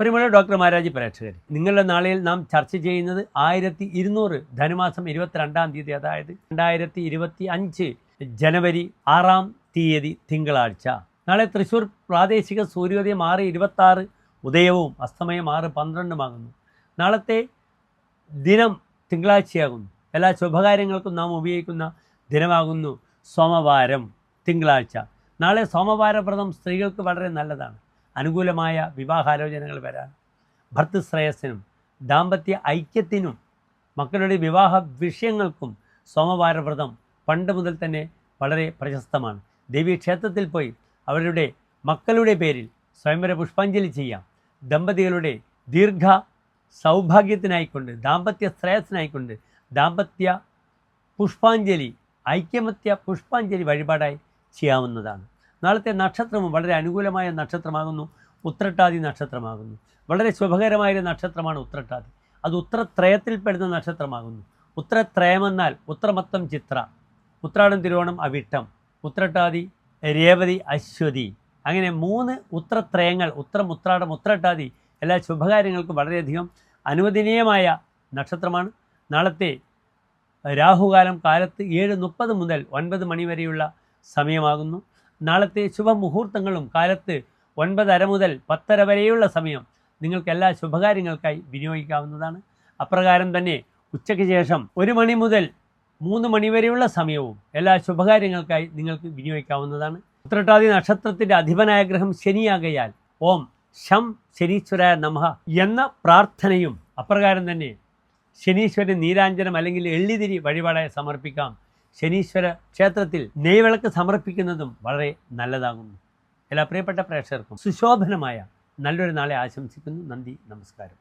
പ്രിയമുള്ള ഡോക്ടർ മാരാജി പ്രേക്ഷകർ, നിങ്ങളുടെ നാളിൽ നാം ചർച്ച ചെയ്യുന്നത് 1200 ധനുമാസം 22-ാം തീയതി, അതായത് 2025 ജനുവരി 6-ാം തീയതി തിങ്കളാഴ്ച. നാളെ തൃശ്ശൂർ പ്രാദേശിക സൂര്യോദയം 6:26 ഉദയവും അസ്തമയം 6:12 നാളത്തെ ദിനം തിങ്കളാഴ്ചയാകുന്നു. എല്ലാ ശുഭകാര്യങ്ങൾക്കും നാം ഉപയോഗിക്കുന്ന ദിനമാകുന്നു സോമവാരം, തിങ്കളാഴ്ച. നാളെ സോമവാരവ്രതം സ്ത്രീകൾക്ക് വളരെ നല്ലതാണ്. അനുകൂലമായ വിവാഹാലോചനകൾ വരാൻ, ഭർത്തൃശ്രേയസ്സിനും ദാമ്പത്യ ഐക്യത്തിനും മക്കളുടെ വിവാഹ വിഷയങ്ങൾക്കും സോമവാരവ്രതം പണ്ട് മുതൽ തന്നെ വളരെ പ്രശസ്തമാണ്. ദേവീക്ഷേത്രത്തിൽ പോയി അവരുടെ മക്കളുടെ പേരിൽ സ്വയംവര പുഷ്പാഞ്ജലി ചെയ്യാം. ദമ്പതികളുടെ ദീർഘ സൗഭാഗ്യത്തിനായിക്കൊണ്ട്, ദാമ്പത്യ ശ്രേയസ്സിനായിക്കൊണ്ട് ദാമ്പത്യ പുഷ്പാഞ്ജലി, ഐക്യമത്യ പുഷ്പാഞ്ജലി വഴിപാടായി ചെയ്യാവുന്നതാണ്. നാളത്തെ നക്ഷത്രവും വളരെ അനുകൂലമായ നക്ഷത്രമാകുന്നു. ഉത്രട്ടാതി നക്ഷത്രമാകുന്നു. വളരെ ശുഭകരമായൊരു നക്ഷത്രമാണ് ഉത്രട്ടാതി. അത് ഉത്രത്രയത്തിൽപ്പെടുന്ന നക്ഷത്രമാകുന്നു. ഉത്രത്രയമെന്നാൽ ഉത്രമത്തം ചിത്ര, ഉത്രാടം തിരുവോണം അവിട്ടം, ഉത്രട്ടാതി രേവതി അശ്വതി, അങ്ങനെ 3 ഉത്രത്രയങ്ങൾ, ഉത്രം ഉത്രാടം ഉത്രട്ടാതി എല്ലാ ശുഭകാര്യങ്ങൾക്കും വളരെയധികം അനുവദനീയമായ നക്ഷത്രമാണ്. നാളത്തെ രാഹുകാലം കാലത്ത് 7:30 മുതൽ 9 മണി വരെയുള്ള സമയമാകുന്നു. നാളത്തെ ശുഭമുഹൂർത്തങ്ങളും കാലത്ത് 9:30 മുതൽ 10:30 വരെയുള്ള സമയം നിങ്ങൾക്ക് എല്ലാ ശുഭകാര്യങ്ങൾക്കായി വിനിയോഗിക്കാവുന്നതാണ്. അപ്രകാരം തന്നെ ഉച്ചയ്ക്ക് ശേഷം 1 മണി മുതൽ 3 മണി വരെയുള്ള സമയവും എല്ലാ ശുഭകാര്യങ്ങൾക്കായി നിങ്ങൾക്ക് വിനിയോഗിക്കാവുന്നതാണ്. ഉത്രട്ടാതി നക്ഷത്രത്തിൻ്റെ അധിപനായ ഗ്രഹം ശനിയാകയാൽ ഓം ശം ശനീശ്വരായ നമഃ എന്ന പ്രാർത്ഥനയും, അപ്രകാരം തന്നെ ശനീശ്വരൻ നീരാഞ്ജനം അല്ലെങ്കിൽ എള്ളിതിരി വഴിപാടായി സമർപ്പിക്കാം. ശനീശ്വര ക്ഷേത്രത്തിൽ നെയ്വിളക്ക് സമർപ്പിക്കുന്നതും വളരെ നല്ലതാകുന്നു. എല്ലാ പ്രിയപ്പെട്ട പ്രേക്ഷകർക്കും സുശോഭനമായ നല്ലൊരു നാളെ ആശംസിക്കുന്നു. നന്ദി, നമസ്കാരം.